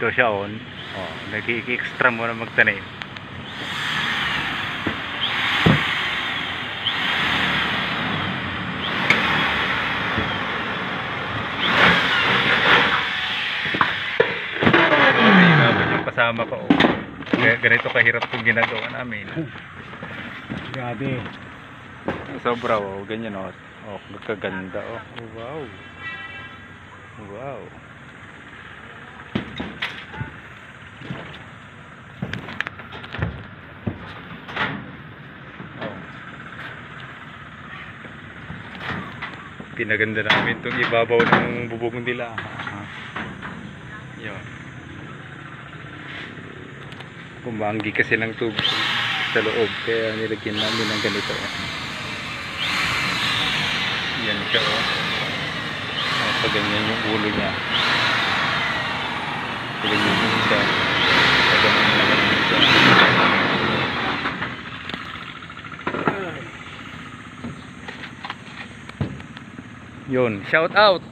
Ito siya on. Oh, nag-extra mo na magtanim. Yung kasama ko. Ganito kahirap itong ginagawa namin. Grabe. Sobra, oh, ganyan, oh. Oh, magkaganda, oh. Wow. Wow. Oh. Pinaganda namin itong ibabaw ng bubong nila. Yun. Kumanggi kasi ng tubig sa loob, kaya nilagyan namin ng ganito. Yan siya, oh. So, ganyan yung ulo niya. Ganyan yung isa. So, ganyan na ganyan siya. Yun, shout out!